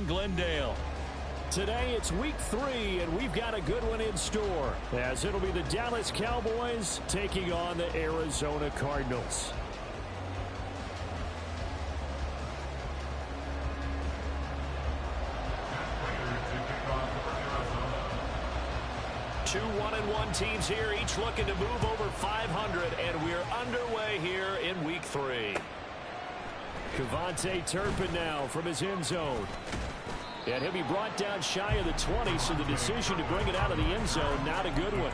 in Glendale. Today it's week 3, and we've got a good one in store, as it'll be the Dallas Cowboys taking on the Arizona Cardinals. Two 1-1 teams here, each looking to move over 500, and we're underway here in week 3. Cavante Turpin now from his end zone. And he'll be brought down shy of the 20, so the decision to bring it out of the end zone, not a good one.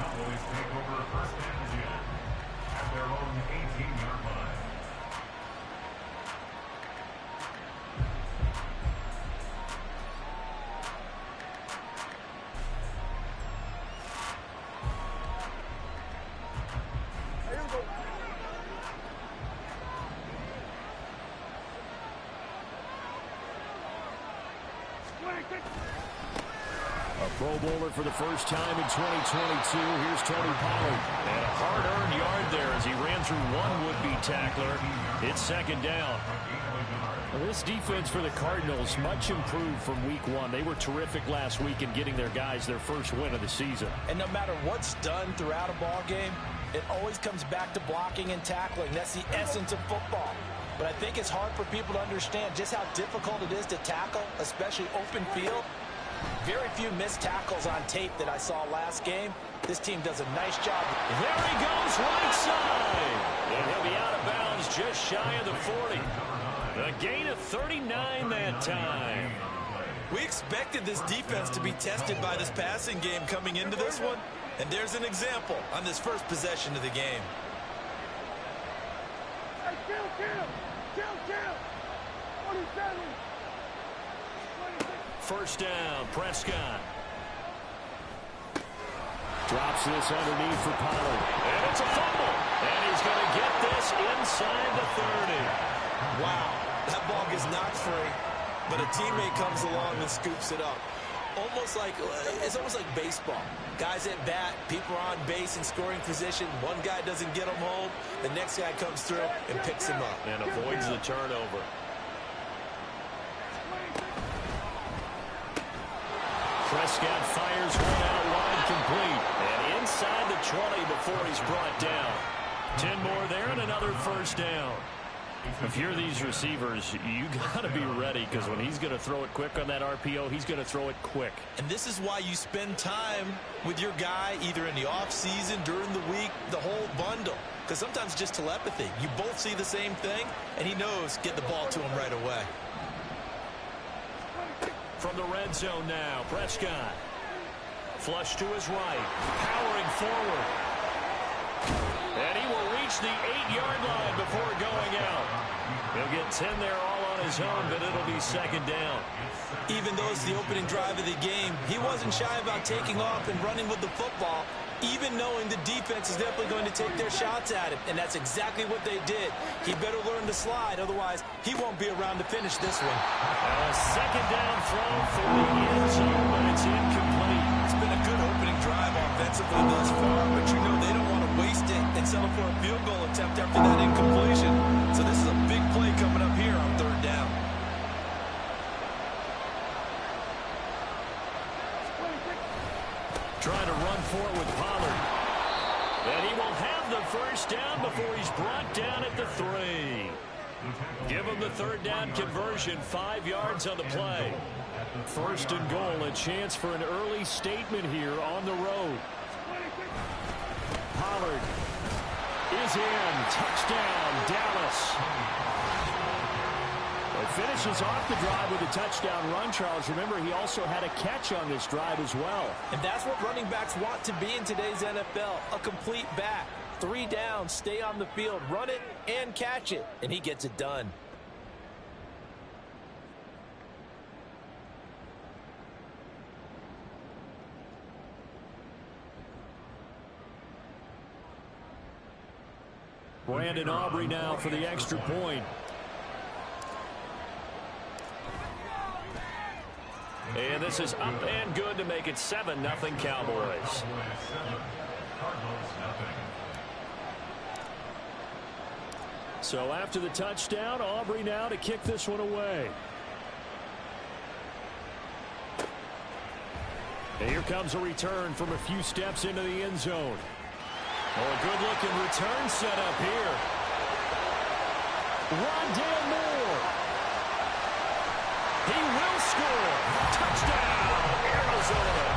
A Pro Bowler for the first time in 2022. Here's Tony Pollard. And a hard-earned yard there as he ran through one would-be tackler. It's second down. Well, this defense for the Cardinals, much improved from week 1. They were terrific last week in getting their guys their first win of the season. And no matter what's done throughout a ball game, it always comes back to blocking and tackling. That's the essence of football. But I think it's hard for people to understand just how difficult it is to tackle, especially open field. Very few missed tackles on tape that I saw last game. This team does a nice job. There he goes, right side. And he'll be out of bounds just shy of the 40. A gain of 39 that time. We expected this defense to be tested by this passing game coming into this one. And there's an example on this first possession of the game. Hey, kill. 47. First down, Prescott. Drops this underneath for Pollard. And it's a fumble. And he's going to get this inside the 30. Wow, that ball gets knocked free, but a teammate comes along and scoops it up. It's almost like baseball. Guys at bat, people are on base in scoring position. One guy doesn't get him home. The next guy comes through and picks him up. And avoids the turnover. Prescott fires one out wide, complete. And inside the 20 before he's brought down. 10 more there and another first down. If you're these receivers, you got to be ready, because when he's going to throw it quick on that RPO, he's going to throw it quick. And this is why you spend time with your guy either in the offseason, during the week, the whole bundle. Because sometimes just telepathy. You both see the same thing, and he knows get the ball to him right away. From the red zone now, Prescott. Flush to his right, powering forward. And he will reach the 8-yard line before going out. He'll get 10 there all on his own, but it'll be second down. Even though it's the opening drive of the game, he wasn't shy about taking off and running with the football, even knowing the defense is definitely going to take their shots at him. And that's exactly what they did. He better learn to slide, otherwise he won't be around to finish this one. A second down throw for the end zone, but it's incomplete. It's been a good opening drive offensively thus far, but you know they don't want to waste it and settle for a field goal attempt after that incompletion. So this is a big play coming up here on third down. Trying to run for it with Pollard. And he will have the first down before he's brought down at the 3. Give him the third down conversion, 5 yards on the play. First and goal, a chance for an early statement here on the road. Pollard is in. Touchdown, Dallas. Finishes off the drive with a touchdown run, Charles. Remember, he also had a catch on this drive as well. And that's what running backs want to be in today's NFL, a complete back. 3 down, stay on the field, run it, and catch it. And he gets it done. Brandon Aubrey now for the extra point. And this is up and good to make it 7-0 Cowboys. So after the touchdown, Aubrey now to kick this one away. Here comes a return from a few steps into the end zone. Oh, a good-looking return set up here. Rondale Moore. He will score. Touchdown, Arizona.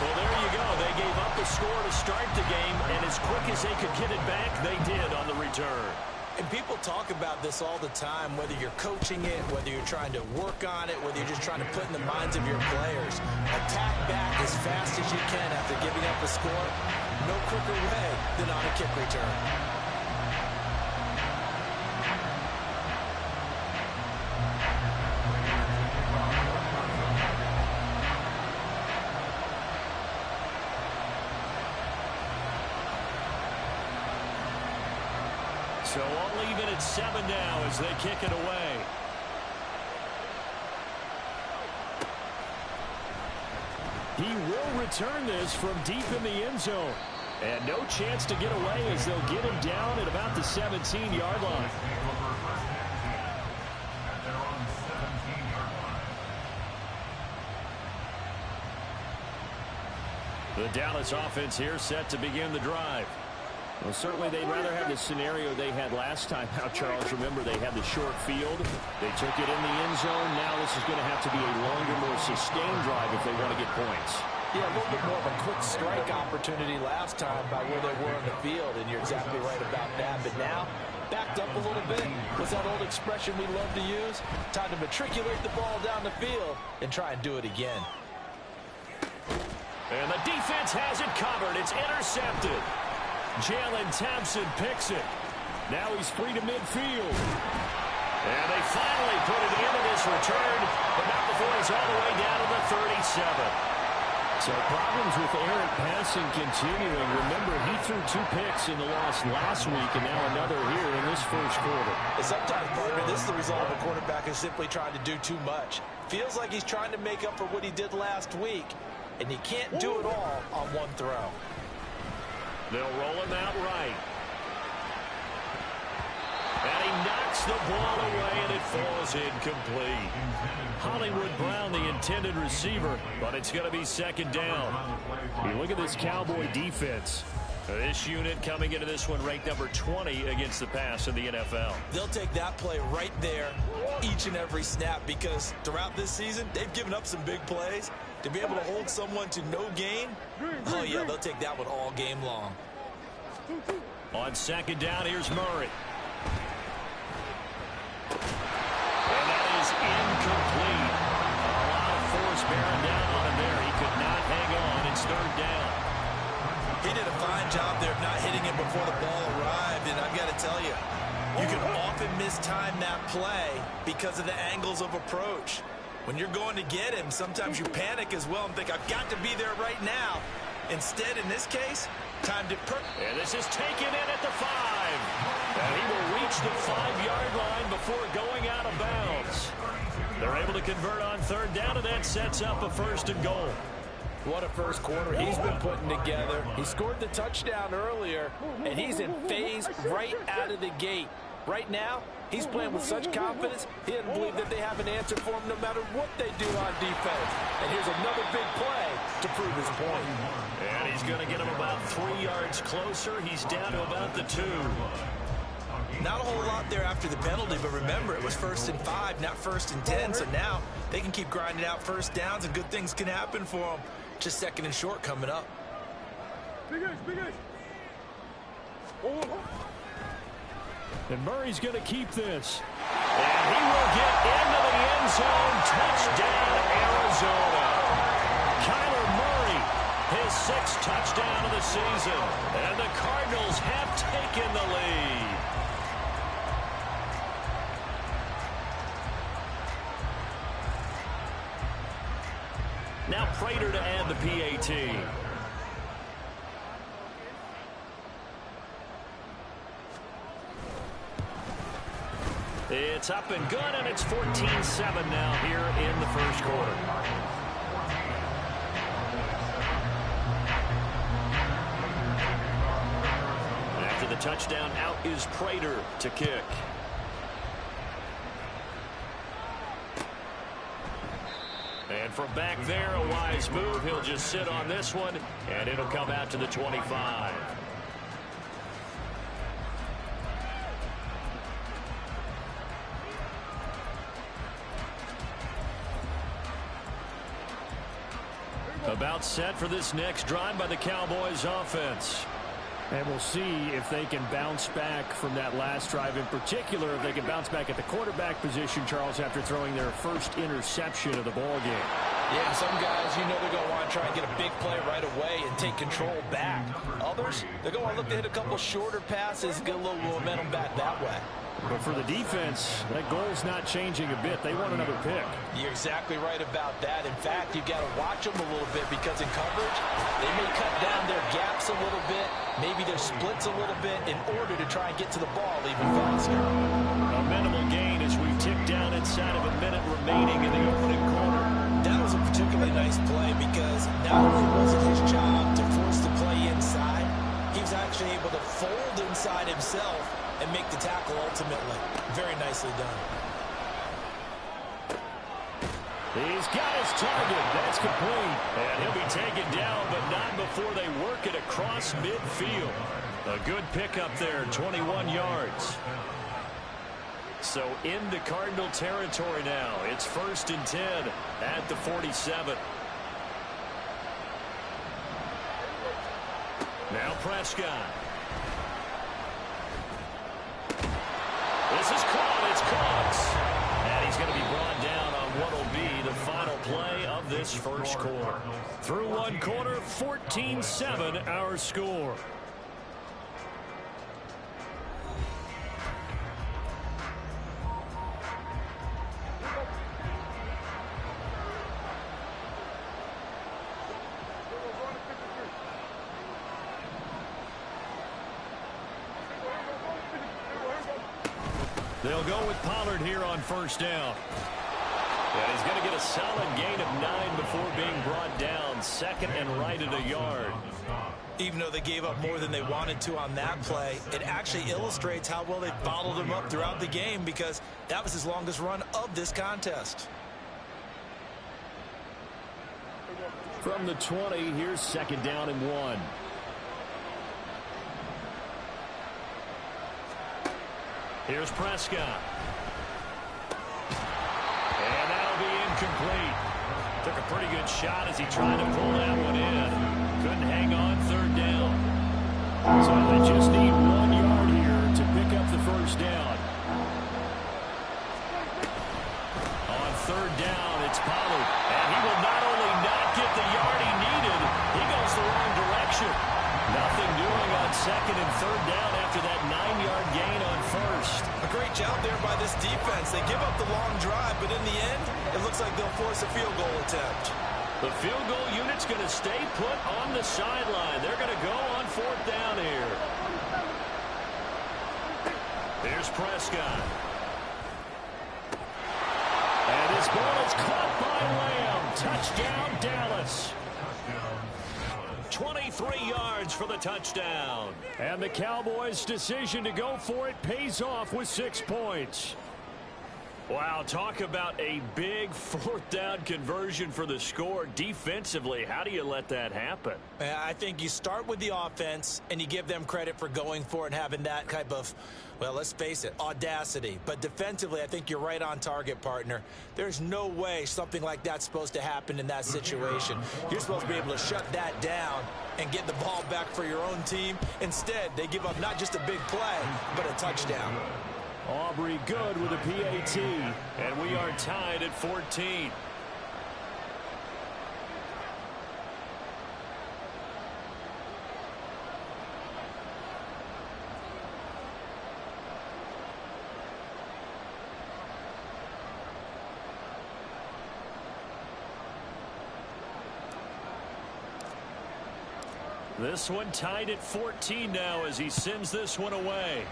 Well, there you go. They gave up a score to start the game, and as quick as they could get it back, they did on the return. And people talk about this all the time, whether you're coaching it, whether you're trying to work on it, whether you're just trying to put in the minds of your players. Attack back as fast as you can after giving up a score. No quicker way than on a kick return. So all even at 7 now as they kick it away. He will return this from deep in the end zone. And no chance to get away as they'll get him down at about the 17-yard line. The Dallas offense here set to begin the drive. Well, certainly they'd rather have the scenario they had last time out, Charles. Remember, they had the short field. They took it in the end zone. Now this is going to have to be a longer, more sustained drive if they want to get points. Yeah, a little bit more of a quick strike opportunity last time by where they were in the field, and you're exactly right about that. But now, backed up a little bit. What's that old expression we love to use? Time to matriculate the ball down the field and try and do it again. And the defense has it covered. It's intercepted. Jalen Thompson picks it. Now he's free to midfield. And they finally put it into this return, but not before he's all the way down to the 37. So problems with errant passing continuing. Remember, he threw 2 picks in the loss last week, and now another here in this first quarter. And sometimes, partner, this is the result of a quarterback is simply trying to do too much. Feels like he's trying to make up for what he did last week, and he can't do it all on one throw. They'll roll him out right. And he knocks the ball away, and it falls incomplete. Hollywood Brown, the intended receiver, but it's going to be second down. You look at this Cowboy defense. This unit coming into this one ranked number 20 against the pass in the NFL. They'll take that play right there each and every snap because throughout this season, they've given up some big plays. To be able to hold someone to no gain, oh yeah, they'll take that one all game long. On second down, here's Murray. And that is incomplete. A lot of force bearing down on him there. He could not hang on. It's third down. He did a fine job there of not hitting him before the ball arrived, and I've got to tell you, you can often mistime that play because of the angles of approach. When you're going to get him, sometimes you panic as well and think, I've got to be there right now. Instead, in this case, timed it perfectly. And this is taken in at the 5. And he will reach the 5-yard line before going out of bounds. They're able to convert on third down, and that sets up a first and goal. What a first quarter he's been putting together. He scored the touchdown earlier, and he's in phase right out of the gate. Right now, he's playing with such confidence, he doesn't believe that they have an answer for him no matter what they do on defense. And here's another big play to prove his point. And he's going to get him about 3 yards closer. He's down to about the 2. Not a whole lot there after the penalty, but remember, it was 1st and 5, not 1st and 10. So now they can keep grinding out first downs, and good things can happen for them. Just 2nd and short coming up. Big Ace. And Murray's going to keep this. And he will get into the end zone. Touchdown, Arizona. Kyler Murray, his 6th touchdown of the season. And the Cardinals have taken the lead. Now Prater to add the PAT. It's up and good, and it's 14-7 now here in the first quarter. After the touchdown, out is Prater to kick. And from back there, a wise move. He'll just sit on this one, and it'll come out to the 25. About set for this next drive by the Cowboys offense. And we'll see if they can bounce back from that last drive, in particular if they can bounce back at the quarterback position, Charles, after throwing their first interception of the ball game. Yeah, some guys, you know they're going to want to try and get a big play right away and take control back. Others, they're going to look to hit a couple shorter passes and get a little momentum back that way. But for the defense, that goal's not changing a bit. They want another pick. You're exactly right about that. In fact, you've got to watch them a little bit because in coverage, they may cut down their gaps a little bit, maybe their splits a little bit in order to try and get to the ball even faster. A minimal gain as we tick down inside of a minute remaining in the opening quarter. That was a particularly nice play because not only was it his job to force the play inside, he was actually able to fold inside himself and make the tackle ultimately. Very nicely done. He's got his target. That's complete. And he'll be taken down, but not before they work it across midfield. A good pickup there, 21 yards. So into Cardinal territory now. It's 1st and 10 at the 47. Now Prescott. This is caught. It's caught. And he's going to be brought down on what will be the final play of this first quarter. Through one quarter, 14-7 our score. They'll go with Pollard here on first down. And he's going to get a solid gain of 9 before being brought down. Second and right at a yard. Even though they gave up more than they wanted to on that play, it actually illustrates how well they followed him up throughout the game because that was his longest run of this contest. From the 20, here's 2nd down and 1. Here's Prescott. And that'll be incomplete. Took a pretty good shot as he tried to pull that one in. Couldn't hang on 3rd down. So they just need 1 yard here to pick up the first down. On 3rd down, it's Pollard. And he will not only not get the yard he needed, he goes the wrong direction. Nothing doing on 2nd and 3rd down after that 9-yard gain on 1st. A great job there by this defense. They give up the long drive, but in the end, it looks like they'll force a field goal attempt. The field goal unit's going to stay put on the sideline. They're going to go on 4th down here. Here's Prescott. And his ball is caught by Lamb. Touchdown, Dallas. 23 yards for the touchdown. And the Cowboys' decision to go for it pays off with 6 points. Wow, talk about a big 4th down conversion for the score. Defensively, how do you let that happen? I think you start with the offense and you give them credit for going for it and having that type of, well, let's face it, audacity. But defensively, I think you're right on target, partner. There's no way something like that's supposed to happen in that situation. You're supposed to be able to shut that down and get the ball back for your own team. Instead, they give up not just a big play, but a touchdown. Aubrey good with a PAT. And we are tied at 14. This one tied at 14 now as he sends this one away.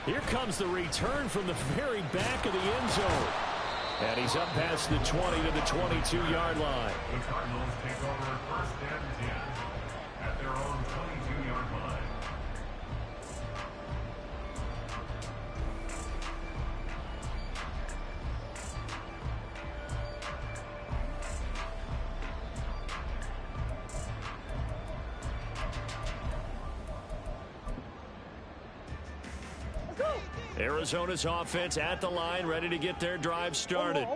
Here comes the return from the very back of the end zone. And he's up past the 20 to the 22-yard line. The Cardinals take over 1st and 10 at their own 22-yard line. Arizona's offense at the line, ready to get their drive started.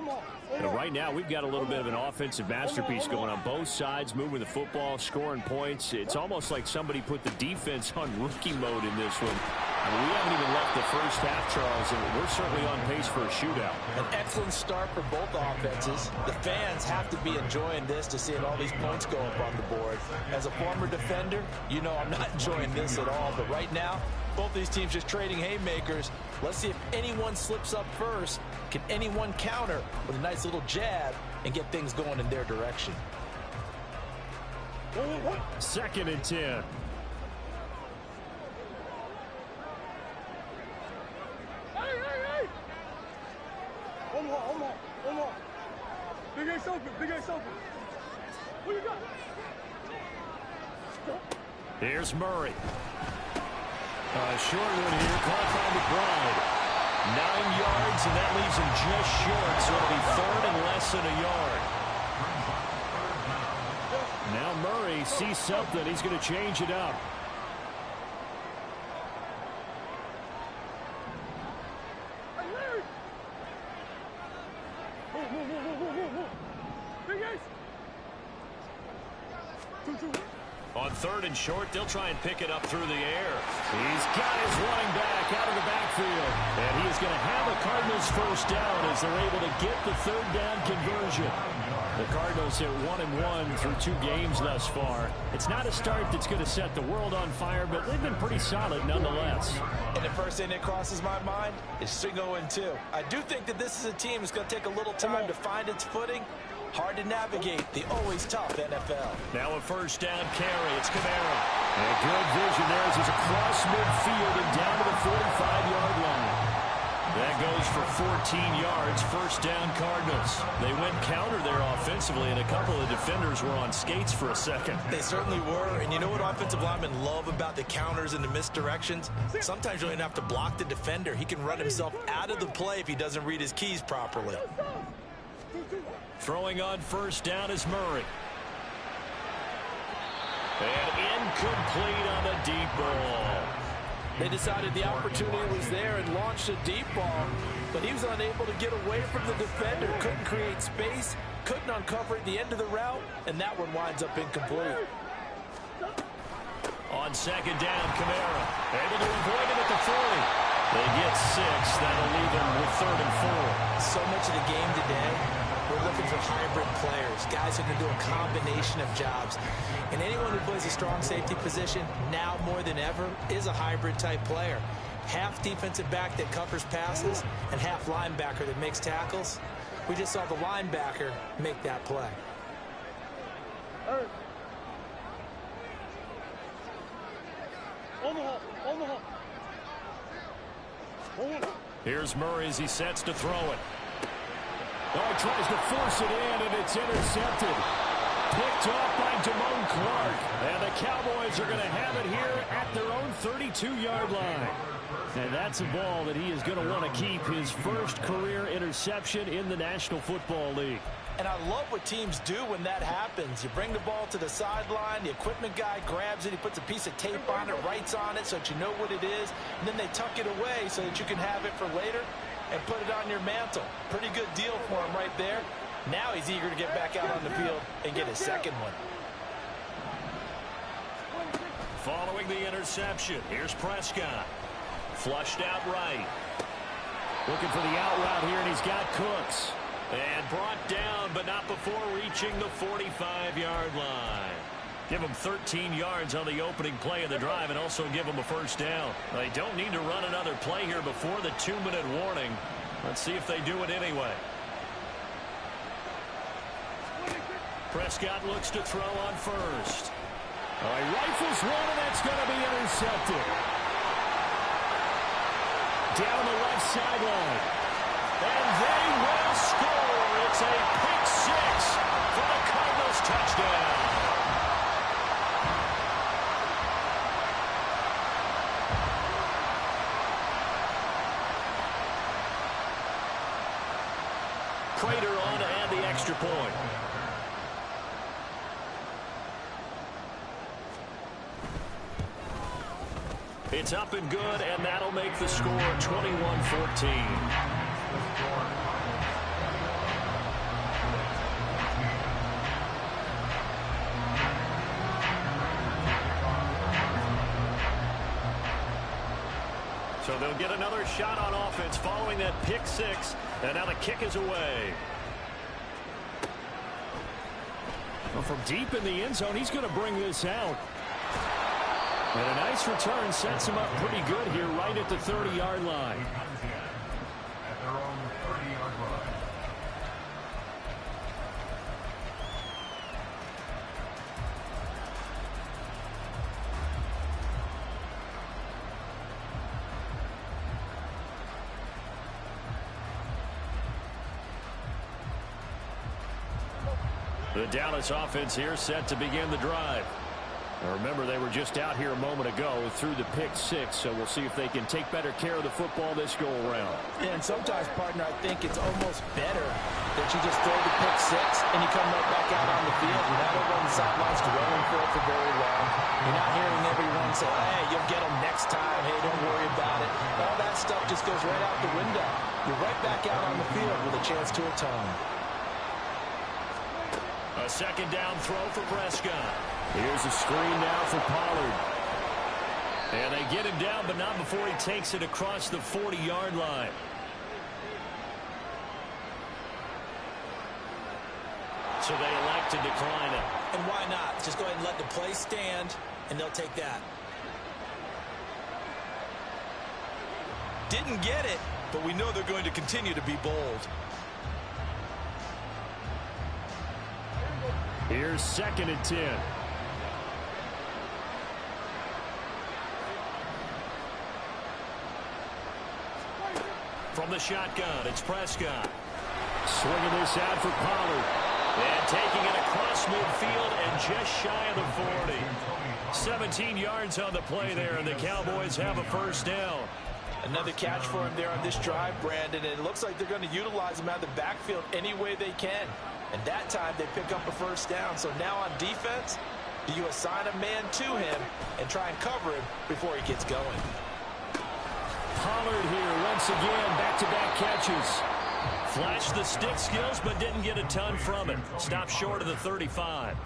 And right now, we've got a little bit of an offensive masterpiece going on both sides, moving the football, scoring points. It's almost like somebody put the defense on rookie mode in this one. I mean, we haven't even left the first half, Charles, and we're certainly on pace for a shootout. An excellent start for both offenses. The fans have to be enjoying this to seeing all these points go up on the board. As a former defender, you know I'm not enjoying this at all. But right now, both these teams just trading haymakers. Let's see if anyone slips up first. Can anyone counter with a nice little jab and get things going in their direction? 2nd and 10. One more. Big Ace open. What you got? Here's Murray. Short one here, caught by McBride. 9 yards, and that leaves him just short, so it'll be 3rd and less than a yard. Now Murray sees something. He's going to change it up. Big Ace. On 3rd and short, they'll try and pick it up through the air. He's got his running back out of the backfield. And he is going to have a Cardinals first down as they're able to get the 3rd down conversion. The Cardinals hit 1-1 through 2 games thus far. It's not a start that's going to set the world on fire, but they've been pretty solid nonetheless. And the first thing that crosses my mind is 0-2. I do think that this is a team that's going to take a little time to find its footing. Hard to navigate the always tough NFL. Now a first down carry. It's Camara. And good vision there as he's across midfield and down to the 45-yard line. That goes for 14 yards. First down Cardinals. They went counter there offensively, and a couple of defenders were on skates for a second. They certainly were. And you know what offensive linemen love about the counters and the misdirections? Sometimes you don't even have to block the defender. He can run himself out of the play if he doesn't read his keys properly. Throwing on first down is Murray. And incomplete on the deep ball. They decided the opportunity was there and launched a deep ball, but he was unable to get away from the defender, couldn't create space, couldn't uncover at the end of the route, and that one winds up incomplete. On 2nd down, Camara able to avoid it at the 40. They get 6. That'll leave them with 3rd and 4. So much of the game today, we're looking for hybrid players, guys who can do a combination of jobs. And anyone who plays a strong safety position, now more than ever, is a hybrid type player. Half defensive back that covers passes and half linebacker that makes tackles. We just saw the linebacker make that play. Here's Murray as he sets to throw it. Oh, he tries to force it in, and it's intercepted. Picked off by Damone Clark. And the Cowboys are going to have it here at their own 32-yard line. And that's a ball that he is going to want to keep, his first career interception in the National Football League. And I love what teams do when that happens. You bring the ball to the sideline, the equipment guy grabs it, he puts a piece of tape on it, writes on it so that you know what it is, and then they tuck it away so that you can have it for later and put it on your mantle. Pretty good deal for him right there. Now he's eager to get back out on the field and get his second one. Following the interception, here's Prescott. Flushed out right. Looking for the out route here, and he's got Cooks. And brought down, but not before reaching the 45-yard line. Give them 13 yards on the opening play of the drive and also give them a first down. They don't need to run another play here before the 2-minute warning. Let's see if they do it anyway. Prescott looks to throw on first. He rifles one, and that's going to be intercepted. Down the left sideline. And they will score. It's a pick six for the Cardinals touchdown. Prater on to add the extra point. It's up and good, and that'll make the score 21-14. So they'll get another shot on offense following that pick six, and now the kick is away. Well, from deep in the end zone, he's going to bring this out. And a nice return sets him up pretty good here right at the 30-yard line. At their own 30-yard line. The Dallas offense here set to begin the drive. Now remember, they were just out here a moment ago through the pick six, so we'll see if they can take better care of the football this go around. Yeah, and sometimes, partner, I think it's almost better that you just throw the pick six and you come right back out on the field. You're not over on the sidelines dwelling for very long. You're not hearing everyone say, hey, you'll get them next time. Hey, don't worry about it. All that stuff just goes right out the window. You're right back out on the field with a chance to atone. A second down throw for Prescott. Here's a screen now for Pollard. And they get him down, but not before he takes it across the 40-yard line. So they elect to decline it. And why not? Just go ahead and let the play stand, and they'll take that. Didn't get it, but we know they're going to continue to be bold. Here's 2nd and 10. From the shotgun, it's Prescott. Swinging this out for Pollard. And taking it across midfield and just shy of the 40. 17 yards on the play there, and the Cowboys have a first down. Another catch for him there on this drive, Brandon. And it looks like they're going to utilize him out of the backfield any way they can. And that time they pick up a first down. So now on defense, do you assign a man to him and try and cover him before he gets going? Pollard here once again, back-to-back catches. Flashed the stick skills, but didn't get a ton from it. Stopped short of the 35.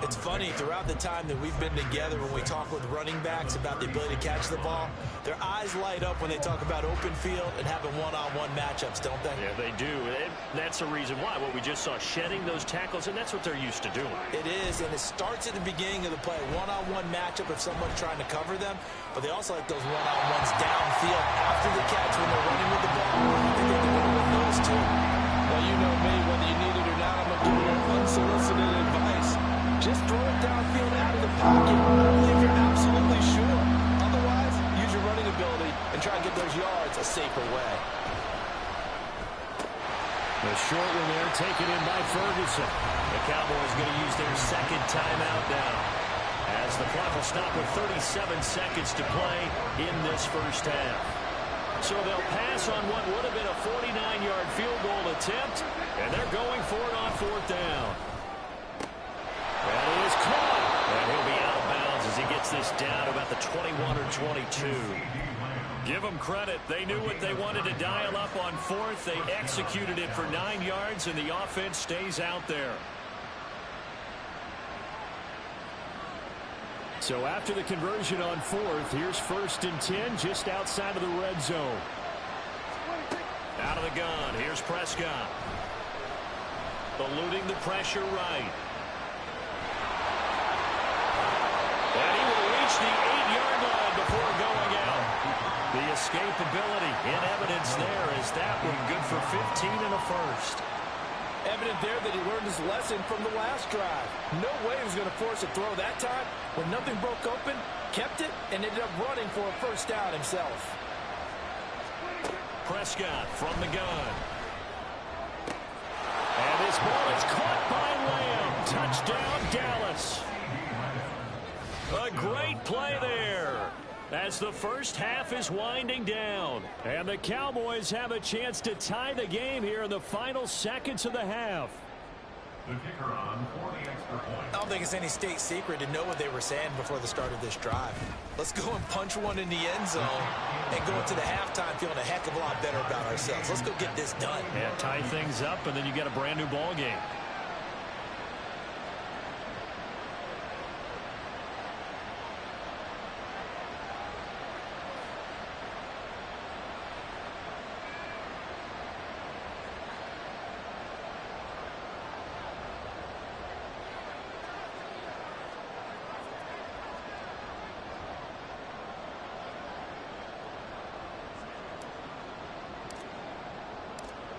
It's funny, throughout the time that we've been together, when we talk with running backs about the ability to catch the ball, their eyes light up when they talk about open field and having one-on-one matchups, don't they? Yeah, they do. And that's the reason why. What we just saw, shedding those tackles, and that's what they're used to doing. It is, and it starts at the beginning of the play. One-on-one matchup if someone's trying to cover them, but they also like those one-on-ones downfield after the catch when they're running with the ball. I think they're going to win those too. Well, you know me, whether you need it or not, I'm going to give you unsolicited advice. Just throw it downfield out of the pocket, only if you're absolutely sure. Otherwise, use your running ability and try and get those yards a safer way. The short one there taken in by Ferguson. The Cowboys going to use their second timeout now, as the clock will stop with 37 seconds to play in this first half. So they'll pass on what would have been a 49-yard field goal attempt, and they're going for it on 4th down. And it is caught, and he'll be out of bounds as he gets this down to about the 21 or 22. Give them credit. They knew what they wanted to dial up on 4th. They executed it for 9 yards, and the offense stays out there. So after the conversion on 4th, here's 1st and 10 just outside of the red zone. Out of the gun, here's Prescott. Eluding the pressure right. And he will reach the 8-yard line before going out. The escapability in evidence there, as that one good for 15 and a first. Evident there that he learned his lesson from the last drive. No way he was going to force a throw that time. When nothing broke open, kept it, and ended up running for a first down himself. Prescott from the gun. And this ball is caught by Lamb. Touchdown, Dallas. A great play there, as the first half is winding down. And the Cowboys have a chance to tie the game here in the final seconds of the half. The kicker on for the extra point. I don't think it's any state secret to know what they were saying before the start of this drive. Let's go and punch one in the end zone and go into the halftime feeling a heck of a lot better about ourselves. Let's go get this done. Yeah, tie things up, and then you get a brand new ball game.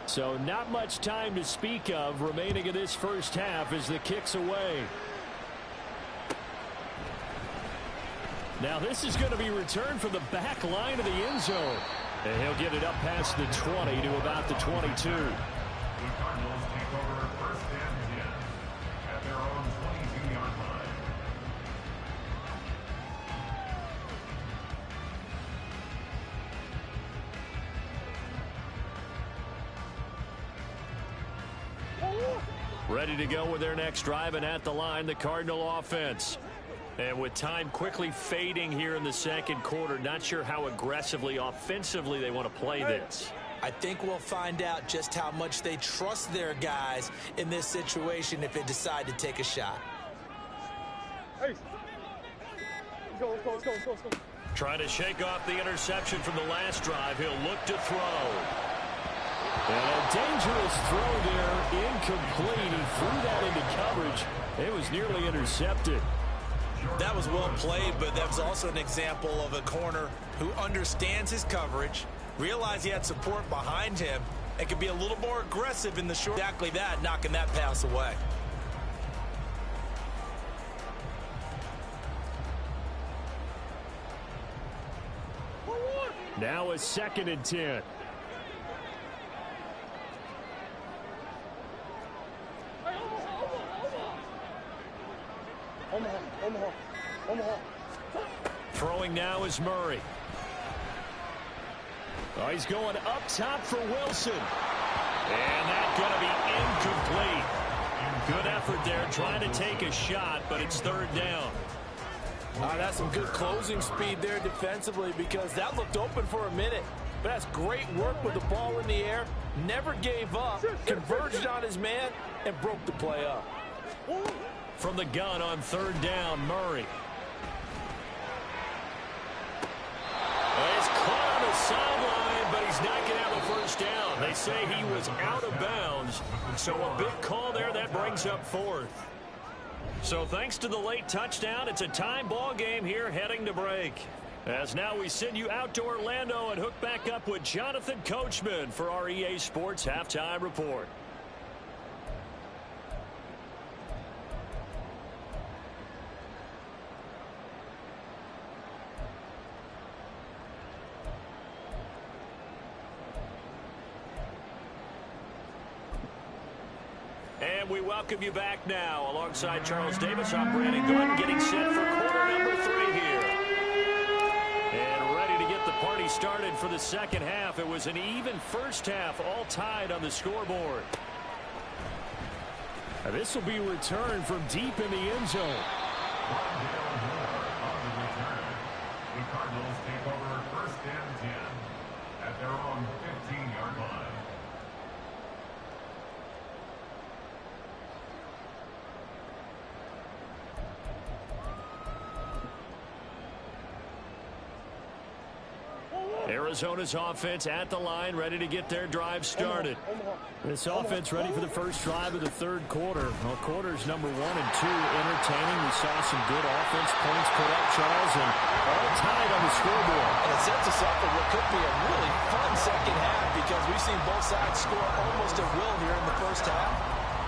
So not much time to speak of remaining in this first half as the kick's away. Now this is going to be returned from the back line of the end zone. And he'll get it up past the 20 to about the 22. The Cardinals take over first and 10 at their own 22-yard line. Ready to go with their next drive, and at the line, the Cardinal offense. And with time quickly fading here in the second quarter, not sure how aggressively, offensively they want to play this. I think we'll find out just how much they trust their guys in this situation if they decide to take a shot. Hey. Let's go. Trying to shake off the interception from the last drive. He'll look to throw. And a dangerous throw there, incomplete. He threw that into coverage. It was nearly intercepted. That was well played, but that was also an example of a corner who understands his coverage, realized he had support behind him, and could be a little more aggressive in the short. Exactly that, knocking that pass away. Now a 2nd and 10. Omaha. Throwing now is Murray. Oh, he's going up top for Wilson. And that's going to be incomplete. Good effort there trying to take a shot, but it's 3rd down. That's some good closing speed there defensively because that looked open for a minute. But that's great work with the ball in the air. Never gave up, converged on his man, and broke the play up. From the gun on 3rd down, Murray. He's caught on the sideline, but he's not going to have a first down. They say he was out of bounds, so a big call there that brings up 4th. So thanks to the late touchdown, it's a tie ball game here heading to break. As now we send you out to Orlando and hook back up with Jonathan Coachman for our EA Sports Halftime Report. And we welcome you back now. Alongside Charles Davis, I'm Brandon Gordon, getting set for quarter number 3 here. And ready to get the party started for the second half. It was an even first half, all tied on the scoreboard. And this will be returned from deep in the end zone. The Cardinals take over first and 10 at their own 15-yard line. Arizona's offense at the line, ready to get their drive started. This offense ready for the first drive of the 3rd quarter. Well, quarters number 1 and 2 entertaining. We saw some good offense points put up, Charles, and all tied on the scoreboard. And it sets us up for what could be a really fun second half because we've seen both sides score almost at will here in the first half.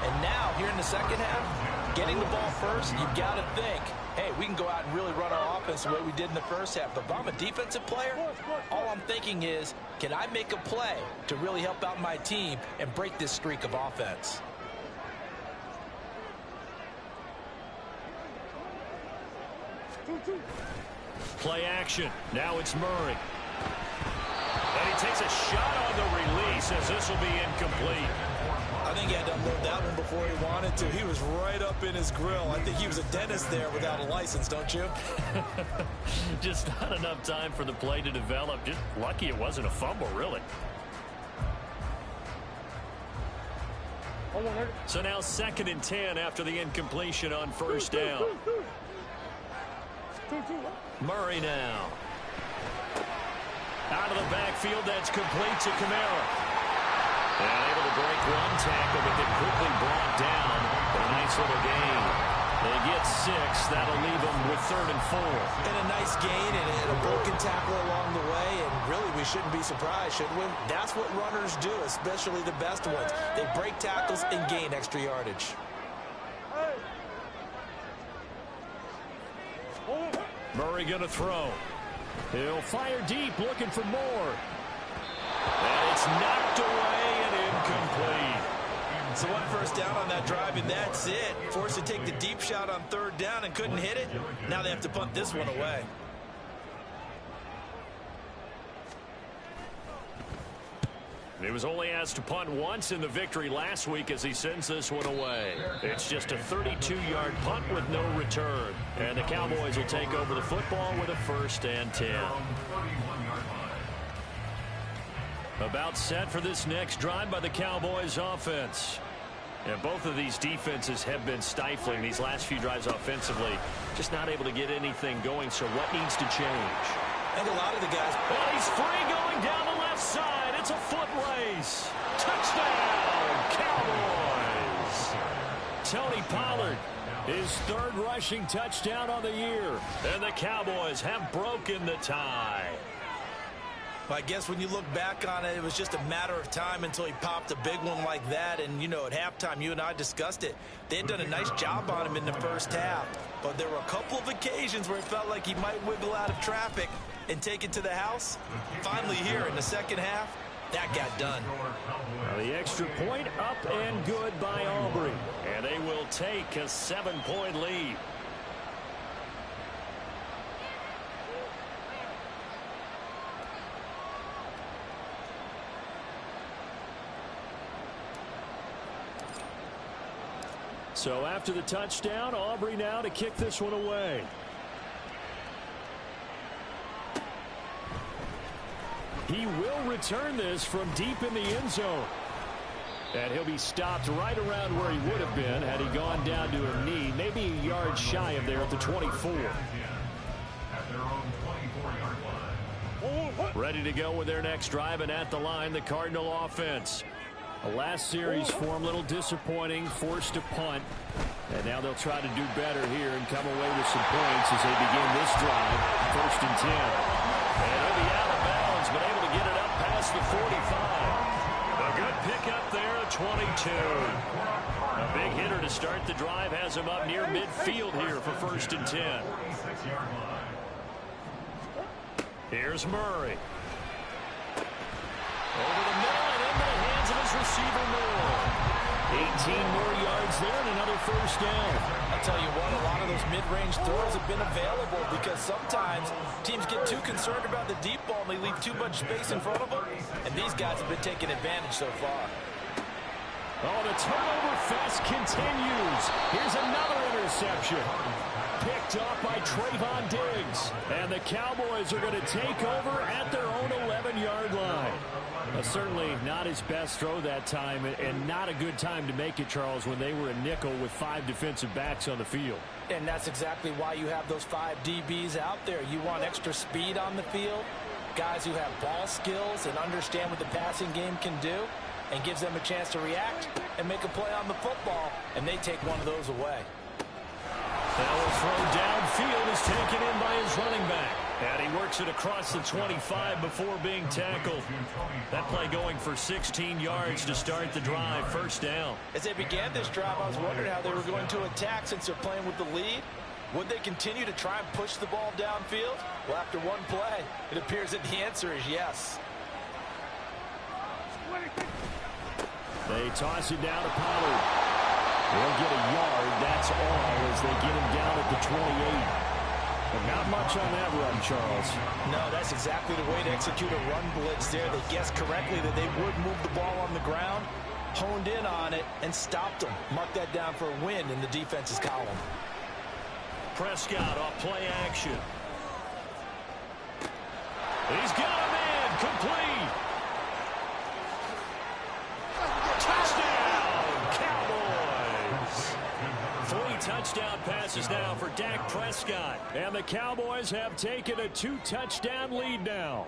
And now, here in the second half, getting the ball first, you've got to think, hey, we can go out and really run our offense the way we did in the first half. But if I'm a defensive player, all I'm thinking is, can I make a play to really help out my team and break this streak of offense? Play action. Now it's Murray. And he takes a shot on the release as this will be incomplete. I think he had to unload that one before he wanted to. He was right up in his grill. I think he was a dentist there without a license, don't you? Just not enough time for the play to develop. Just lucky it wasn't a fumble, really. So now 2nd and 10 after the incompletion on first down. Murray now. Out of the backfield, that's complete to Kamara. And able to break one tackle, but then quickly brought down. But a nice little gain. They get 6. That'll leave them with 3rd and 4. And a nice gain and a broken tackle along the way. And really, we shouldn't be surprised, should we? That's what runners do, especially the best ones. They break tackles and gain extra yardage. Murray going to throw. He'll fire deep, looking for more. And it's knocked away and incomplete. So one first down on that drive, and that's it. Forced to take the deep shot on 3rd down and couldn't hit it. Now they have to punt this one away. He was only asked to punt once in the victory last week as he sends this one away. It's just a 32-yard punt with no return. And the Cowboys will take over the football with a 1st and 10. About set for this next drive by the Cowboys offense. And both of these defenses have been stifling these last few drives offensively. Just not able to get anything going, so what needs to change? I think a lot of the guys... Well, he's free going down the left side. It's a foot race. Touchdown, Cowboys. Tony Pollard, his 3rd rushing touchdown on the year. And the Cowboys have broken the tie. I guess when you look back on it, it was just a matter of time until he popped a big one like that. And, you know, at halftime, you and I discussed it. They had done a nice job on him in the first half. But there were a couple of occasions where it felt like he might wiggle out of traffic and take it to the house. Finally here in the second half, that got done. Now the extra point up and good by Aubrey. And they will take a 7-point lead. So after the touchdown, Aubrey now to kick this one away. He will return this from deep in the end zone. And he'll be stopped right around where he would have been had he gone down to a knee, maybe a yard shy of there at the 24. Ready to go with their next drive, and at the line, the Cardinal offense. The last series for him, a little disappointing, forced to punt. And now they'll try to do better here and come away with some points as they begin this drive, 1st and 10. And he'll be out of bounds, but able to get it up past the 45. A good pickup there at 22. A big hitter to start the drive has him up near midfield here for 1st and 10. Here's Murray. Over the middle and into the hands of his receiver Moore. 18 more yards there and another 1st down. I'll tell you what, a lot of those mid-range throws have been available because sometimes teams get too concerned about the deep ball and they leave too much space in front of them. And these guys have been taking advantage so far. Oh, the turnover fest continues. Here's another interception. Picked off by Trayvon Diggs. And the Cowboys are going to take over at their own 11-yard line. Certainly not his best throw that time, and not a good time to make it, Charles, when they were a nickel with 5 defensive backs on the field. And that's exactly why you have those 5 DBs out there. You want extra speed on the field, guys who have ball skills and understand what the passing game can do, and gives them a chance to react and make a play on the football, and they take one of those away. Now a throw downfield is taken in by his running back. And he works it across the 25 before being tackled. That play going for 16 yards to start the drive, 1st down. As they began this drive, I was wondering how they were going to attack since they're playing with the lead. Would they continue to try and push the ball downfield? Well, after one play, it appears that the answer is yes. They toss it down to Pollard. They'll get a yard, that's all, as they get him down at the 28. But not much on that run, Charles. No, that's exactly the way to execute a run blitz there. They guessed correctly that they would move the ball on the ground. honed in on it and stopped them. Mark that down for a win in the defense's column. Prescott off play action. He's got him in. Complete. Touchdown, Cowboys. 3 touchdown passes now for Dak Prescott. And the Cowboys have taken a 2-touchdown lead now.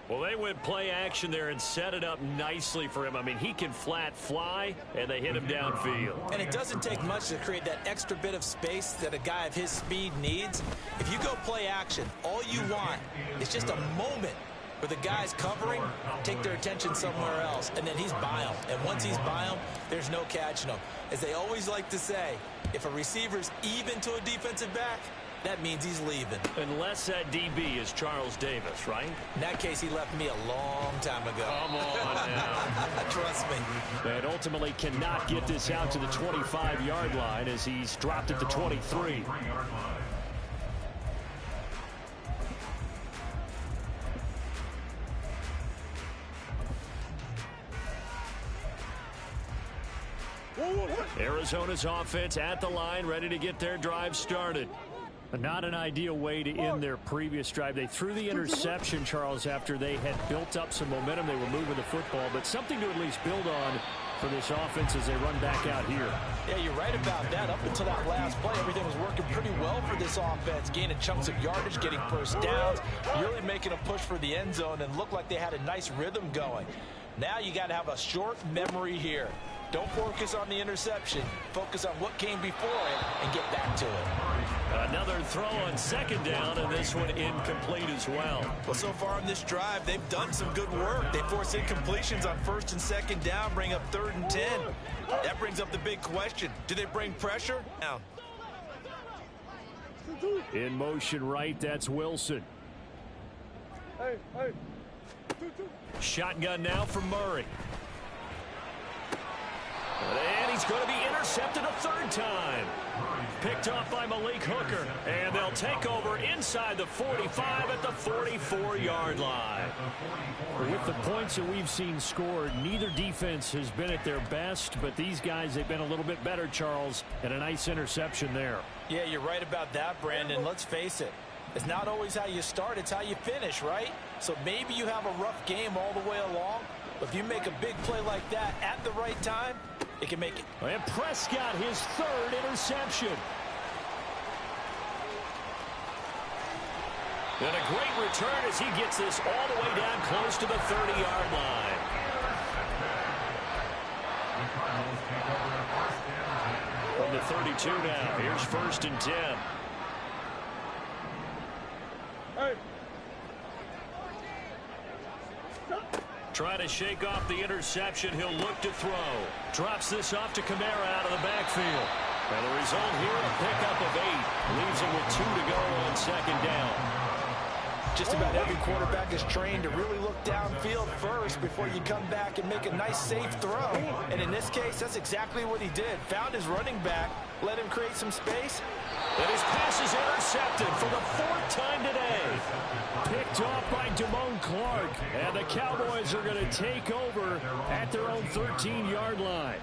Well, they went play action there and set it up nicely for him. I mean, he can flat fly, and they hit him downfield. And it doesn't take much to create that extra bit of space that a guy of his speed needs. If you go play action, all you want is just a moment where the guys covering take their attention somewhere else, and then he's by him. And once he's by him, there's no catching him. As they always like to say, if a receiver's even to a defensive back, that means he's leaving. Unless that DB is Charles Davis, right? In that case, he left me a long time ago. Come on now. Trust me. And ultimately cannot get this out to the 25-yard line as he's dropped at the 23. Arizona's offense at the line, ready to get their drive started. Not an ideal way to end their previous drive. They threw the interception, Charles, after they had built up some momentum. They were moving the football, but something to at least build on for this offense as they run back out here. Yeah, you're right about that. Up until that last play, everything was working pretty well for this offense, gaining chunks of yardage, getting first downs, really making a push for the end zone, and looked like they had a nice rhythm going. Now you got to have a short memory here. Don't focus on the interception. Focus on what came before it and get back to it. Another throw on second down, and this one incomplete as well. Well, so far on this drive, they've done some good work. They force incompletions on first and second down, bring up 3rd and 10. That brings up the big question. Do they bring pressure? Now. In motion right, that's Wilson. Hey. Shotgun now for Murray. And he's going to be intercepted a 3rd time. Picked off by Malik Hooker. And they'll take over inside the 45 at the 44-yard line. With the points that we've seen scored, neither defense has been at their best, but these guys, they've been a little bit better, Charles, and a nice interception there. Yeah, you're right about that, Brandon. Let's face it. It's not always how you start, it's how you finish, right? So maybe you have a rough game all the way along, but if you make a big play like that at the right time, it can make it. And Prescott, his 3rd interception. And a great return as he gets this all the way down close to the 30-yard line. From the 32 now, here's 1st and 10. Hey. Trying to shake off the interception. He'll look to throw. Drops this off to Kamara out of the backfield. And the result here, a pickup of 8. Leaves him with 2 to go on second down. Just about every quarterback is trained to really look downfield first before you come back and make a nice, safe throw. And in this case, that's exactly what he did. Found his running back, let him create some space. And his pass is intercepted for the 4th time today. Picked off by Damone Clark. And the Cowboys are going to take over at their own 13-yard line.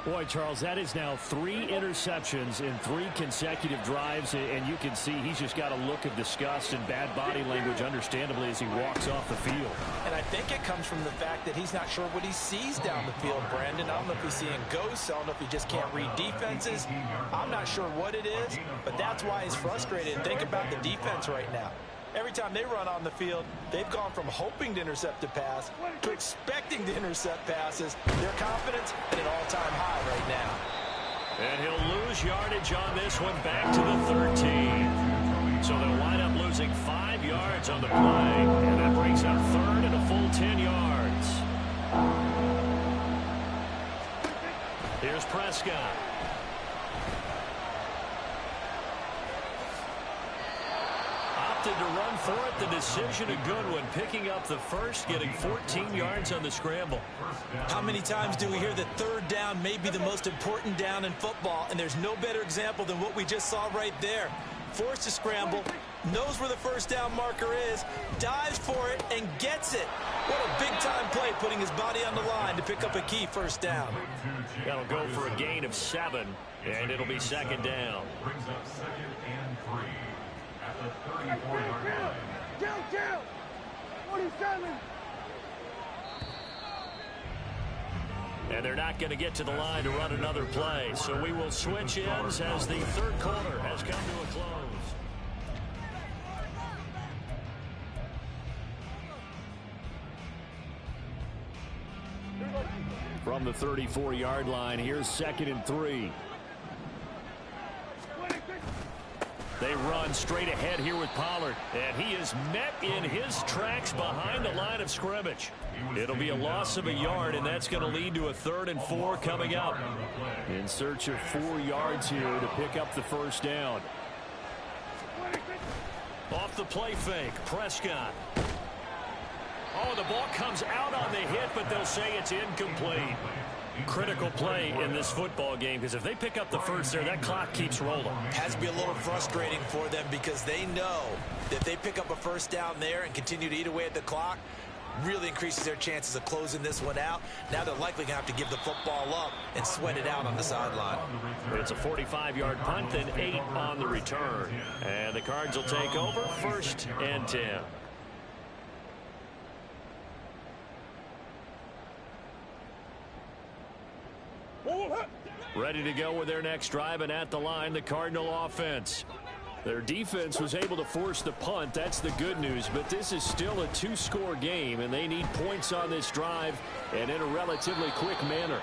Boy, Charles, that is now 3 interceptions in 3 consecutive drives, and you can see he's just got a look of disgust and bad body language, understandably, as he walks off the field. And I think it comes from the fact that he's not sure what he sees down the field, Brandon. I don't know if he's seeing ghosts. I don't know if he just can't read defenses. I'm not sure what it is, but that's why he's frustrated. And think about the defense right now. Every time they run on the field, they've gone from hoping to intercept a pass to expecting to intercept passes. Their confidence at an all-time high right now. And he'll lose yardage on this one back to the 13. So they'll wind up losing 5 yards on the play. And that brings up 3rd and a full 10 yards. Here's Prescott. To run for it, the decision a good one, picking up the 1st, getting 14 yards on the scramble. How many times do we hear that 3rd down may be the most important down in football, and there's no better example than what we just saw right there. Forced to scramble, knows where the 1st down marker is, dives for it, and gets it. What a big-time play, putting his body on the line to pick up a key first down. That'll go for a gain of 7, and it'll be second down. Brings up 2nd and 3 at the 34-yard line. Count! 47! And they're not going to get to the line to run another play. So we will switch ends as the third quarter has come to a close. From the 34-yard line, here's 2nd and 3. They run straight ahead here with Pollard, and he is met in his tracks behind the line of scrimmage. It'll be a loss of a yard, and that's going to lead to a 3rd and 4 coming up. In search of 4 yards here to pick up the first down. Off the play fake, Prescott. Oh, the ball comes out on the hit, but they'll say it's incomplete. Critical play in this football game, because if they pick up the first there, that clock keeps rolling. Has to be a little frustrating for them because they know that if they pick up a first down there and continue to eat away at the clock, really increases their chances of closing this one out. Now they're likely going to have to give the football up and sweat it out on the sideline. It's a 45-yard punt, then 8 on the return. And the Cards will take over, 1st and 10. Ready to go with their next drive, and at the line, the Cardinal offense. Their defense was able to force the punt. That's the good news, but this is still a 2-score game, and they need points on this drive and in a relatively quick manner.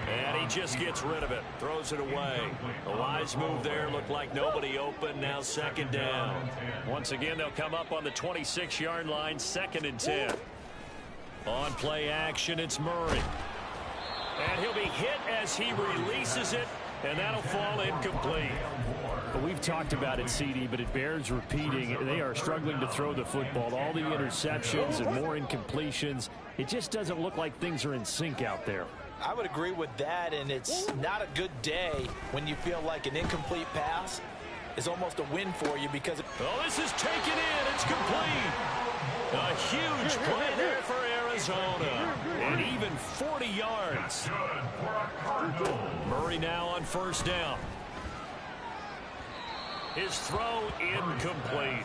And he just gets rid of it, throws it away. A wise move there, looked like nobody open, now 2nd down. Once again, they'll come up on the 26-yard line, 2nd and 10. On play action, it's Murray. And he'll be hit as he releases it, and that'll fall incomplete. But we've talked about it, CD, but it bears repeating. They are struggling to throw the football. All the interceptions and more incompletions. It just doesn't look like things are in sync out there. I would agree with that, and it's not a good day when you feel like an incomplete pass is almost a win for you because... Oh, this is taken in. It's complete. A huge play there for Arizona. And even 40 yards. Murray now on 1st down. His throw incomplete.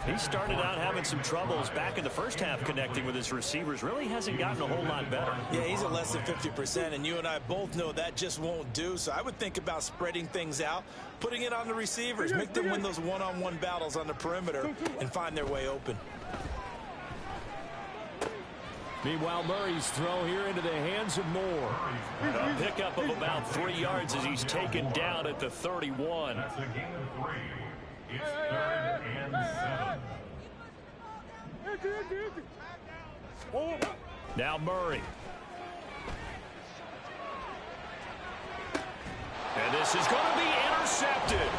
He started out having some troubles back in the first half connecting with his receivers. Really hasn't gotten a whole lot better. Yeah, he's at less than 50%, and you and I both know that just won't do. So I would think about spreading things out, putting it on the receivers, make them win those one-on-one battles on the perimeter and find their way open. Meanwhile, Murray's throw here into the hands of Moore. A pickup of about 3 yards as he's taken down at the 31. That's a gain of 3. It's 3rd and 7. Now Murray. And this is going to be intercepted.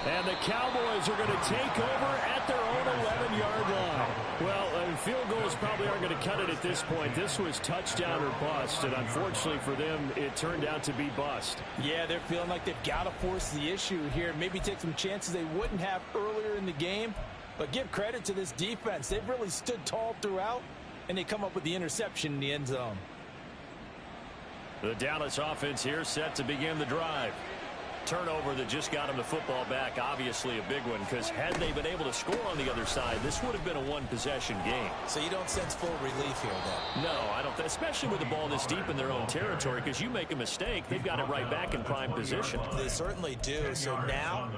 And the Cowboys are going to take over at their own 11-yard line. Well, field goals probably aren't going to cut it at this point. This was touchdown or bust, and unfortunately for them, it turned out to be bust. Yeah, they're feeling like they've got to force the issue here. Maybe take some chances they wouldn't have earlier in the game. But give credit to this defense. They've really stood tall throughout, and they come up with the interception in the end zone. The Dallas offense here set to begin the drive. Turnover that just got him the football back, obviously a big one, because had they been able to score on the other side, this would have been a one-possession game. So you don't sense full relief here, then? No, I don't, especially with the ball this deep in their own territory, because you make a mistake, they've got it right back in prime position. They certainly do. So now,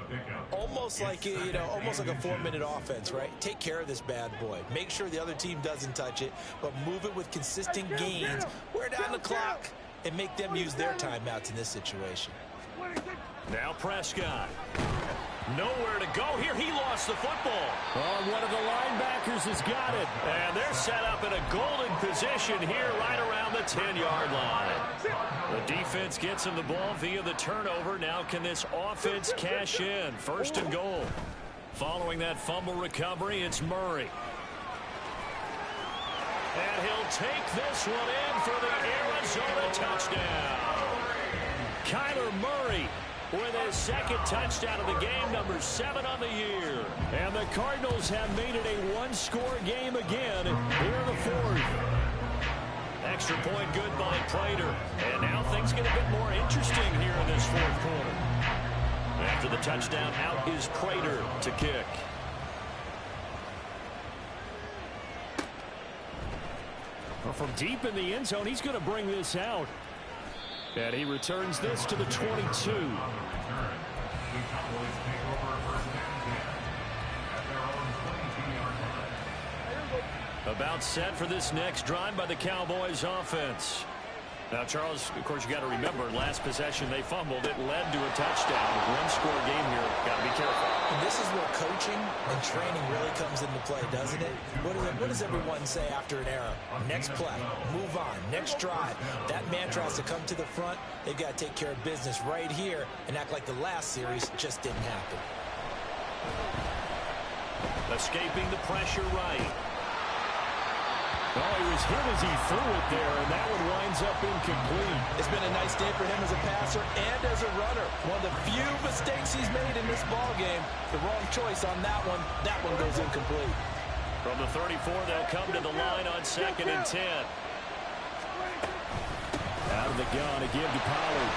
almost like a 4-minute offense, right? Take care of this bad boy. Make sure the other team doesn't touch it, but move it with consistent gains, wear down the clock, and make them use their timeouts in this situation. Now Prescott. Nowhere to go here. He lost the football. Oh, one of the linebackers has got it. And they're set up in a golden position here right around the 10-yard line. The defense gets him the ball via the turnover. Now can this offense cash in? 1st and goal. Following that fumble recovery, it's Murray. And he'll take this one in for the Arizona touchdown. Kyler Murray with his second touchdown of the game, number 7 on the year. And the Cardinals have made it a one-score game again here in the fourth. Extra point good by Prater. And now things get a bit more interesting here in this fourth quarter. After the touchdown, out is Prater to kick. Well, from deep in the end zone, he's going to bring this out. And he returns this to the 22. About set for this next drive by the Cowboys offense. Now, Charles, of course, you got to remember, last possession they fumbled. It led to a touchdown. One-score game here. Got to be careful. And this is where coaching and training really comes into play, doesn't it? What does everyone say after an error? Next play, move on, next drive. That mantra has to come to the front. They've got to take care of business right here and act like the last series just didn't happen. Escaping the pressure right. Oh, he was hit as he threw it there, and that one winds up incomplete. It's been a nice day for him as a passer and as a runner. One of the few mistakes he's made in this ball game. The wrong choice on that one. That one goes incomplete. From the 34, they'll come to the line on 2nd and 10. Out of the gun to give to Pollard.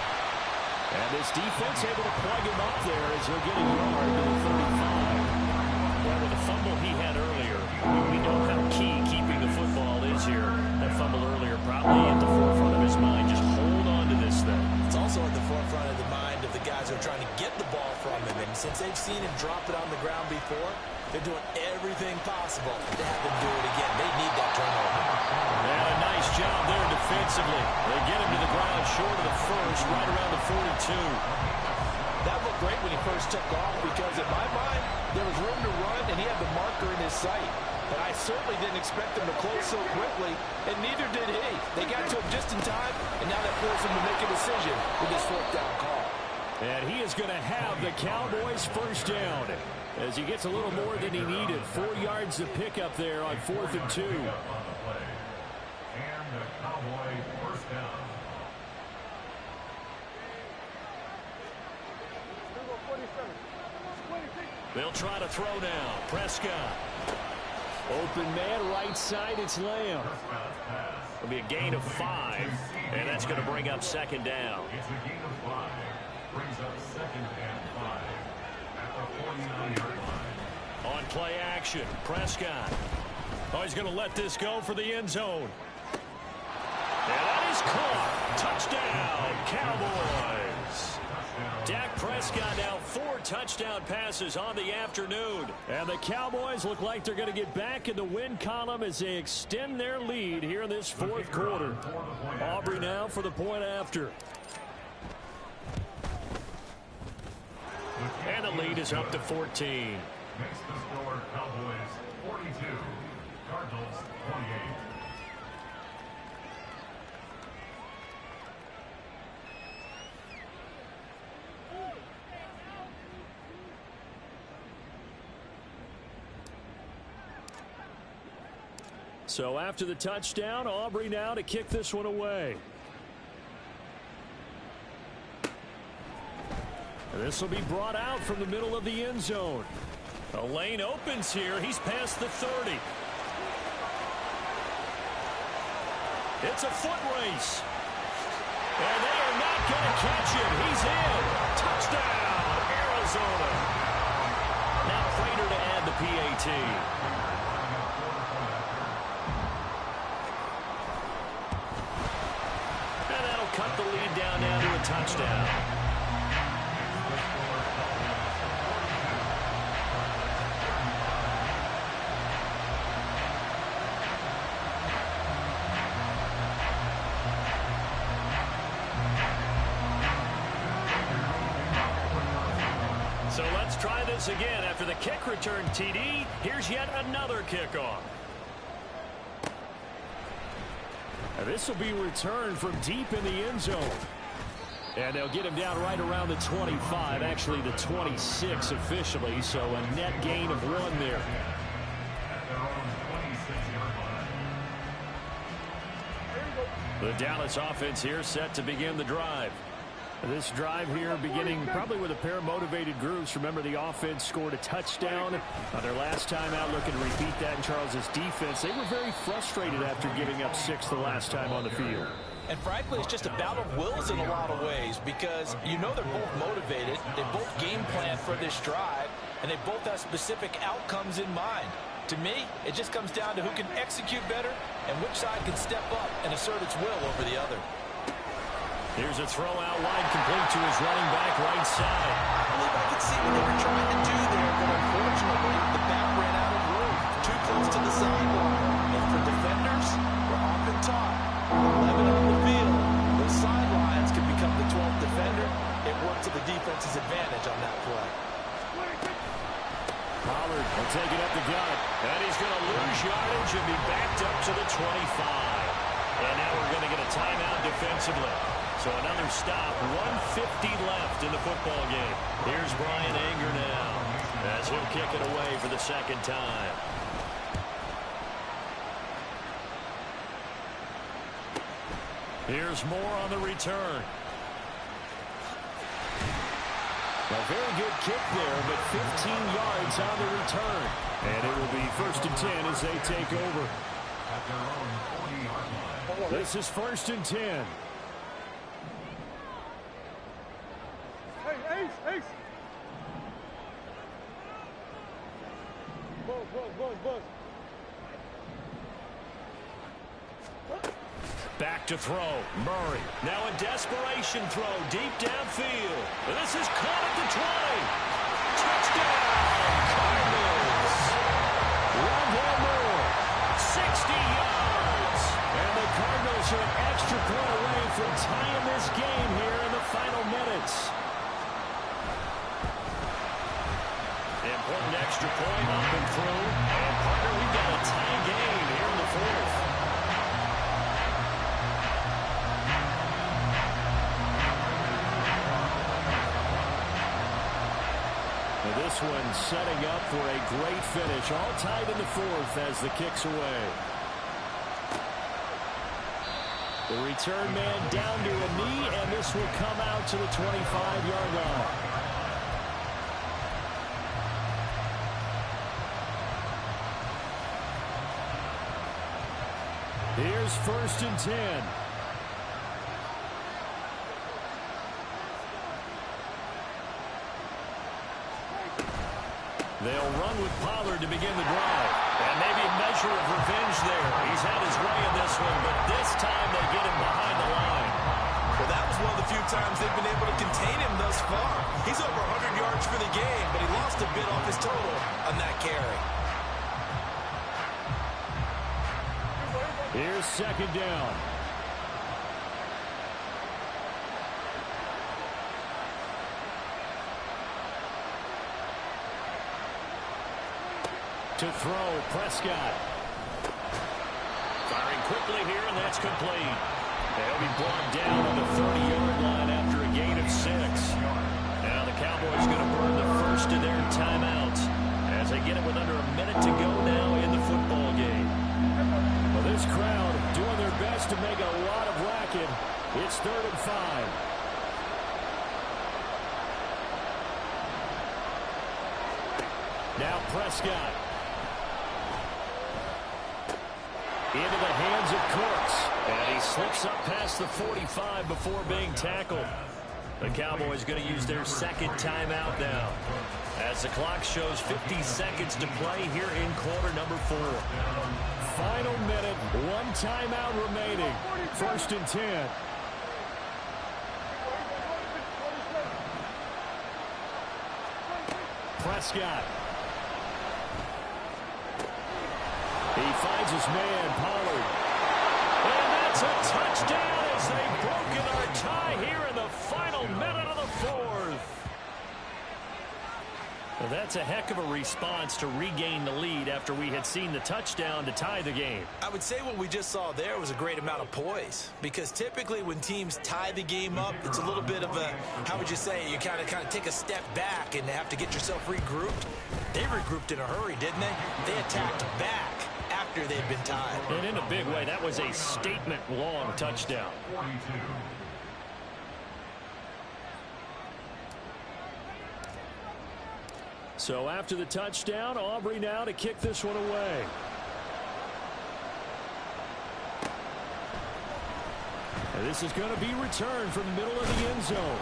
And this defense able to plug him up there as he'll get a yard to the 35. Well, with the fumble he had earlier, we know how key keeping the football is here. That fumble earlier probably at the forefront of his mind. Just hold on to this thing. It's also at the forefront of the mind of the guys who are trying to get the ball from him. And since they've seen him drop it on the ground before, they're doing everything possible to have him do it again. They need that turnover. And a nice job there defensively. They get him to the ground short of the first, right around the 42. That looked great when he first took off because, in my mind, there was room to run, and he had the marker in his sight. But I certainly didn't expect him to close so quickly, and neither did he. They got to him just in time, and now that forced him to make a decision with this fourth down call. And he is going to have the Cowboys first down as he gets a little more than he needed. 4 yards to pick up there on 4th and 2. And the Cowboy first down. They'll try to throw now. Prescott. Open man, right side, it's Lamb. It'll be a gain of 5, and that's going to bring up 2nd down. It's a gain of 5. Brings up 2nd and 5 at the 49-yard line. On play action, Prescott. Oh, he's going to let this go for the end zone. And that is caught. Touchdown, Cowboys. Dak Prescott now 4 touchdown passes on the afternoon. And the Cowboys look like they're going to get back in the win column as they extend their lead here in this fourth quarter. Aubrey now for the point after. And the lead is up to 14. Makes the score Cowboys 42, Cardinals 28. So after the touchdown, Aubrey now to kick this one away. And this will be brought out from the middle of the end zone. A lane opens here. He's past the 30. It's a foot race. And they are not going to catch him. He's in. Touchdown, Arizona. Now Prater to add the PAT. Cut the lead down now to a touchdown. So let's try this again. After the kick return TD, here's yet another kickoff. And this will be returned from deep in the end zone. And they'll get him down right around the 25, actually the 26 officially, so a net gain of 1 there. The Dallas offense here set to begin the drive. This drive here beginning probably with a pair of motivated groups. Remember, the offense scored a touchdown on their last time out, looking to repeat that in Charles's defense. They were very frustrated after giving up 6 the last time on the field. And frankly, it's just a battle of wills in a lot of ways because you know they're both motivated. They both game plan for this drive, and they both have specific outcomes in mind. To me, it just comes down to who can execute better and which side can step up and assert its will over the other. Here's a throw out wide, complete to his running back right side. I believe I could see what they were trying to do there, but unfortunately, the back ran out of room, too close to the sideline. And for defenders, we're often taught, 11 on the field, those sidelines can become the 12th defender. It worked to the defense's advantage on that play. Pollard will take it up the gut. And he's going to lose yardage and be backed up to the 25. And now we're going to get a timeout defensively. So another stop, 1:50 left in the football game. Here's Brian Anger now as he'll kick it away for the second time. Here's Moore on the return. A very good kick there, but 15 yards on the return. And it will be 1st and 10 as they take over. This is 1st and 10. Hey, Ace! Buzz. Back to throw. Murray. Now a desperation throw deep downfield. This is caught at the 20. Touchdown, Cowgirls. Rondell Moore, 60 yards. And the Cardinals are an extra point away from tying this game here in the final minutes. The important extra point up and through. And partner, we've got a tie game here in the 4th. This one setting up for a great finish. All tied in the 4th as the kick's away. The return man down to a knee, and this will come out to the 25-yard line. Here's 1st and 10. They'll run with Pollard to begin the drive. And maybe a measure of revenge there. He's had his way in this one, but this time they get him behind the line. Well, that was one of the few times they've been able to contain him thus far. He's over 100 yards for the game, but he lost a bit off his total on that carry. Here's 2nd down. To throw, Prescott. Firing quickly here, and that's complete. They'll be brought down on the 30-yard line after a gain of 6. Now the Cowboys going to burn the first of their timeouts as they get it with under a minute to go now in the football game. Well, this crowd doing their best to make a lot of racket. It's 3rd and 5. Now Prescott. Into the hands of Cooks. And he slips up past the 45 before being tackled. The Cowboys going to use their second timeout now, as the clock shows 50 seconds to play here in quarter number 4. Final minute, 1 timeout remaining. 1st and 10. Prescott. He finds his man, Pollard. And that's a touchdown as they've broken our tie here in the final minute of the 4th. Well, that's a heck of a response to regain the lead after we had seen the touchdown to tie the game. I would say what we just saw there was a great amount of poise, because typically when teams tie the game up, it's a little bit of a, how would you say, you kind of take a step back and have to get yourself regrouped. They regrouped in a hurry, didn't they? They attacked back after they'd been tied. And in a big way, that was a statement-long touchdown. So after the touchdown, Aubrey now to kick this one away. And this is going to be returned from the middle of the end zone.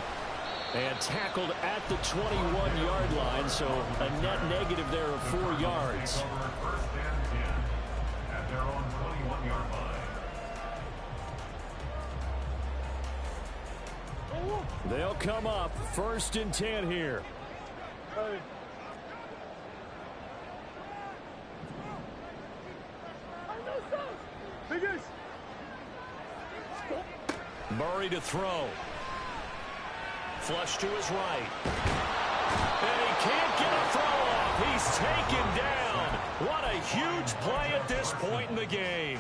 And tackled at the 21-yard line, so a net negative there of 4 yards. First and 10 at their own 21-yard line. They'll come up first and 10 here. Hey. Biggest. Murray to throw. Flush to his right. And he can't get a throw off. He's taken down. What a huge play at this point in the game.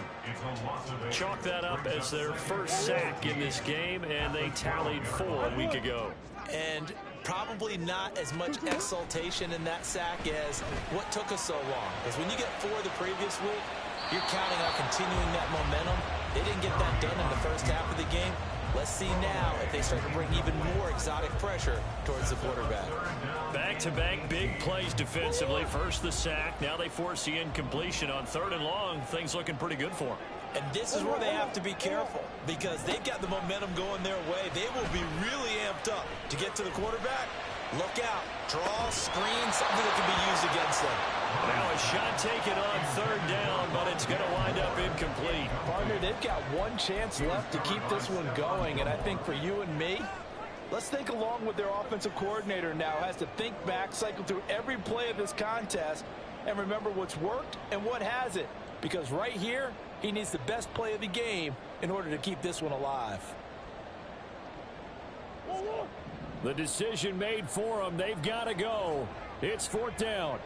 Chalk that up as their first sack in this game, and they tallied 4 a week ago. And probably not as much exultation in that sack as what took us so long. Because when you get 4 the previous week, you're counting on continuing that momentum. They didn't get that done in the first half of the game. Let's see now if they start to bring even more exotic pressure towards the quarterback. Back-to-back big plays defensively. First the sack. Now they force the incompletion on 3rd and long. Things looking pretty good for them. And this is where they have to be careful because they've got the momentum going their way. They will be really amped up to get to the quarterback. Look out. Draw, screen, something that can be used against them. Now a shot taken on 3rd down, but it's going to wind up incomplete. Partner, they've got one chance left to keep this one going, and I think for you and me, let's think along with their offensive coordinator now. Has to think back, cycle through every play of this contest, and remember what's worked and what hasn't. Because right here, he needs the best play of the game in order to keep this one alive. The decision made for them. They've got to go. It's 4th down.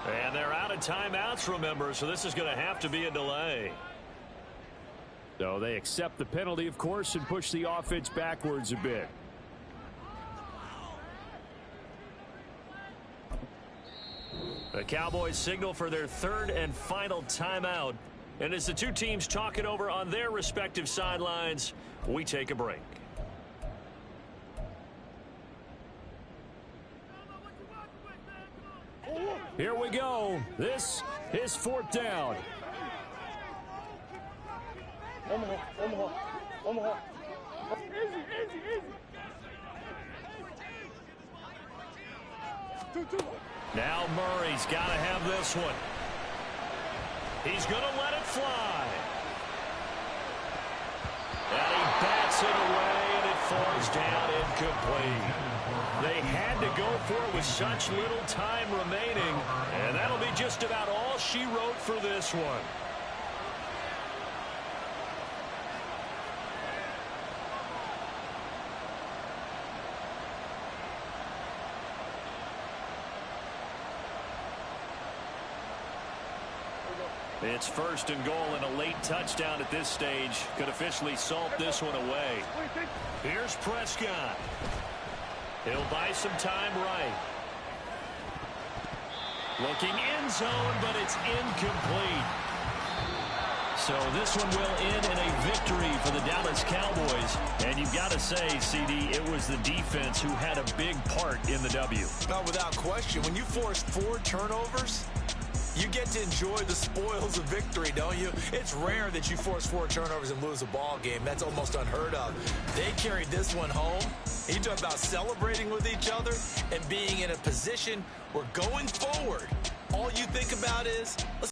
And they're out of timeouts, remember, so this is going to have to be a delay. So they accept the penalty, of course, and push the offense backwards a bit. The Cowboys signal for their 3rd and final timeout. And as the two teams talk it over on their respective sidelines, we take a break. Here we go. This is 4th down. Omaha. Easy. 2-2. Now Murray's got to have this one. He's going to let it fly. And he bats it away, and it falls down incomplete. They had to go for it with such little time remaining, and that'll be just about all she wrote for this one. It's 1st and goal, and a late touchdown at this stage could officially salt this one away. Here's Prescott. He'll buy some time right. Looking end zone, but it's incomplete. So this one will end in a victory for the Dallas Cowboys. And you've got to say, CD, it was the defense who had a big part in the W. Not without question. When you force 4 turnovers, you get to enjoy the spoils of victory, don't you? It's rare that you force 4 turnovers and lose a ball game. That's almost unheard of. They carried this one home. You talk about celebrating with each other and being in a position where going forward, all you think about is, let's